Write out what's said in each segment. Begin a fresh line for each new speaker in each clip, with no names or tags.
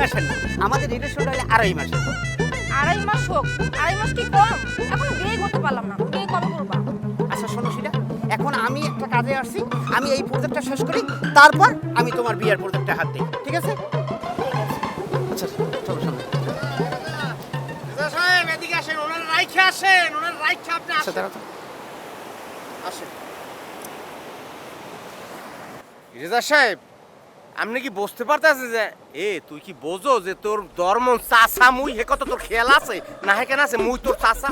মাসের না, আমাদের রিলেশনটা হলে 2.5 মাসের।
2.5 মাস হোক, 2.5 মাস কি কম? এখনো বিয়ে করতে পারলাম না, বিয়ে কবে করবা?
আচ্ছা শোনো সেটা, এখন আমি একটা কাজে আসছি, আমি এই প্রজেক্টটা শেষ করি, তারপর আমি তোমার বিয়ের প্রজেক্টে হাত দিই, ঠিক আছে? আচ্ছা চলো সামনে।
সাহেব এদিকে আসেন, ওনার রাইখে আসেন, ওনার রাইখে আপনি
আচ্ছা দাঁড়াও তো।
আসেন। রেজা সাহেব, আপনি কি বুঝতে পারতেছে যে তুই কি বোঝো যে তোর ধর্ম চাচা মুই হে কত তোর খেয়াল আছে না হে কেন আছে মুই তোর চাচা?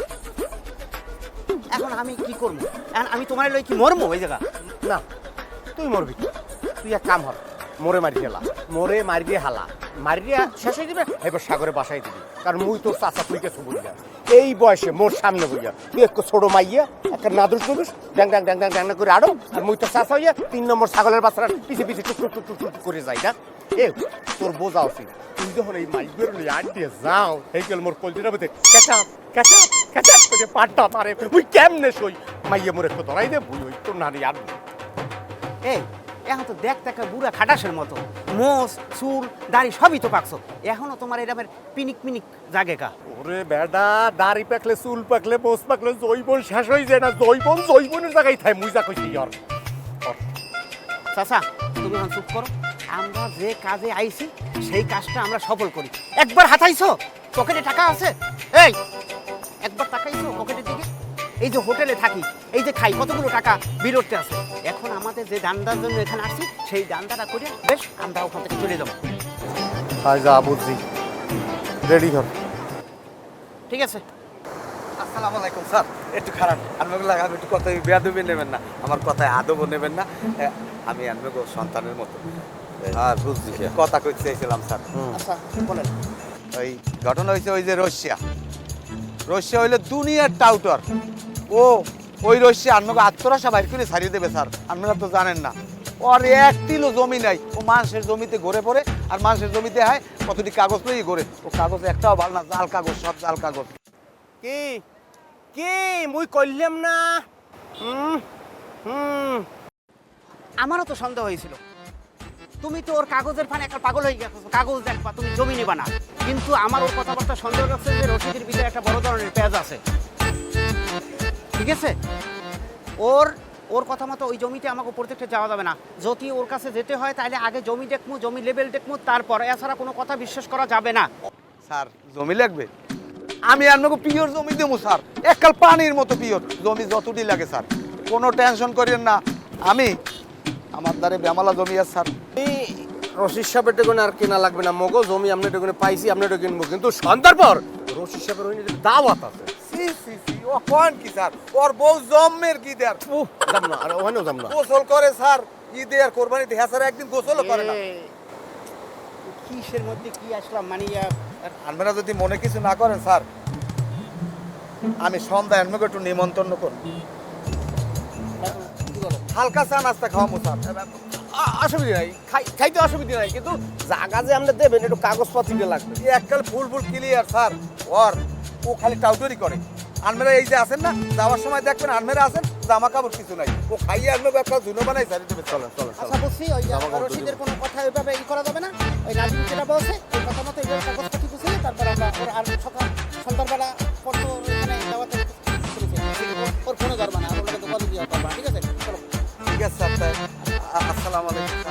এখন আমি কি করবো? এখন আমি তোমার লই কি মরমো ওই জায়গা?
না, তুই মরবি, তুই এক কাম হল, মোরে মারি গেলা, মোরে মারি দিয়ে হালা, মারি দিয়ে শেষ হয়ে যাবে, এবার সাগরে বাসাই দিবি, কারণ মুই তোর চাচা তুই কে বইয়া এই বয়সে মোর সামনে বইয়া তুই একটু ছোট মাইয়া একটা নাদুস টুদুস ড্যাং ড্যাং ড্যাং ড্যাং ড্যাং করে আড়ো, আর মুই তোর চাচা হইয়া 3 নম্বর ছাগলের বাচ্চারা পিছে পিছে টুক টুক টুক টুক টুক করে যাই না। তোর বোঝা উচিত, তুই যখন এই মাইগুলো নিয়ে আট দিয়ে যাও এই গেল মোর কলজিটার মধ্যে ক্যাচাপ ক্যাচাপ ক্যাচাপ করে পাটটা মারে, ওই কেমনে সই মাইয়া মোরে একটু ধরাই দে, বুঝ ওই তোর নারী আর
এই এখন তো দেখ দেখা বুড়া খাটাসের মতো, মোষ চুল দাড়ি সবই তো পাকছো, এখনো তোমার এরমের পিনিক পিনিক জাগে কা?
ওরে বেডা, দাড়ি পাকলে চুল পাকলে মোষ পাকলে জৈবন শেষ হয়ে যায় না, জৈবনের জায়গায় থাই মুই যা কইছি আর।
চাচা তুমি এখন চুপ করো, আমরা যে কাজে আইছি সেই কাজটা আমরা সফল করি। একবার হাতাইছো পকেটে টাকা আছে? এই একবার তাকাইছো পকেটের দিকে? এই যে হোটেলে থাকি, এই যে খাই, কতগুলো টাকা বিরতে আছে। এখন আমাদের যে দান্দার জন্য এখানে আসছি সেই দান্দাটা করে বেশ আমরা ওখান থেকে চলে যাবো।
হাই যা বুঝছি, রেডি ধর।
ঠিক আছে?
আসসালামু আলাইকুম স্যার, একটু খারাপ আনমেগো লাগাবে, একটু কথাই বেয়াদবি নেবেন না, আমার কথায় আদবও নেবেন না, আমি আনমেগো সন্তানের মতো। হ্যাঁ বুঝছি, কথা কইতে চাইছিলাম স্যার।
আচ্ছা বলেন।
ওই ঘটনা হয়েছে ওই যে রশিয়া হইলে দুনিয়ার টাউটার, ও ওই রশিয়া আনমেগো আত্মরাশা বাইর করে ছাড়িয়ে দেবে স্যার, আপনারা তো জানেন না। ওর এক তিলও জমি নাই, ও মানুষের জমিতে ঘুরে পড়ে, আর মানুষের জমিতে হয় কতটি কাগজ লই ঘুরে, ও কাগজ একটাও ভালো না, জাল কাগজ, সব জাল কাগজ।
কি কি মুই কইলাম না? হুম হুম
আমারও তো সন্দেহ হয়েছিল, তুমি তো ওর কাগজের ফানে একটা পাগল হয়ে গেছো, কাগজ দেখবা তুমি জমি নেবা না। কিন্তু আমার ওর কথাবার্তা সন্দেহ রাখছে যে রশিদের ভিতরে একটা বড় ধরনের পেঁয়াজ আছে, ঠিক আছে? ওর কথা মতো ওই জমিতে আমাকে প্রত্যেকটা যাওয়া যাবে না। যদি ওর কাছে যেতে হয় তাহলে আগে জমি দেখমু, জমি লেভেল দেখমু, তারপর এছাড়া কোনো কথা বিশ্বাস করা যাবে না।
স্যার জমি লাগবে, আমি আপনাকে পিওর জমি দেবো স্যার, এককাল পানির মতো পিওর জমি, যতটি লাগে স্যার, কোনো টেনশন করেন না। আমি আমার দ্বারে বেমালা জমি আছে স্যার।
রশিদ সাহেবের টেগুনে আর কেনা লাগবে না, মগো জমি আপনার টেগুনে পাইছি, আপনার টেগুনে কিনবো, কিন্তু সন্ধ্যার পর রশিদ সাহেবের ওই দাওয়াত আছে।
সি সি সি, ও কোন কি স্যার, ওর বউ জম্মের কি দেয়ার
যাম না, আর ওখানেও যাম না।
গোসল করে স্যার, ঈদে আর কোরবানিতে, হ্যাঁ স্যার একদিন গোসলও করে না।
কিসের মধ্যে কি আসলাম মানে?
আপনারা যদি মনে কিছু না করেন স্যার, আমি সন্ধ্যায় আপনাকে একটু নিমন্ত্রণ করব, হালকা চা নাস্তা খাওয়াবো স্যার।
অসুবিধা নাই, খাইতে অসুবিধা নাই, কিন্তু জায়গা যে আপনি দেবেন একটু কাগজপত্র দিয়ে লাগবে।
এককাল ফুল ক্লিয়ার স্যার, ওর ও খালি টাউটরি করে। আনমেরা এই যে আছেন না, যাওয়ার সময় দেখবেন আনমেরা আছেন, জামা কাপড় কিছু নাই, ও খাইয়ে আসবে একটা জুনো বানাই ছাড়িয়ে দেবে। চলেন চলেন
আচ্ছা বুঝছি, ওই রশিদের কোনো কথা ওইভাবে ই করা যাবে না। ওই নাজিম যেটা বলছে ওই কথা মতো এইভাবে কাগজপত্র গুছিয়ে তারপর আমরা ওর আর সন্ধ্যাবেলা পড়তো ওখানে যাওয়াতে ওর ফোনে ধরবা না, আর ওর লোকে তো কল দিয়ে করবা, ঠিক আছে? চলো।
ঠিক আছে স্যার, আসসালামু আলাইকুম।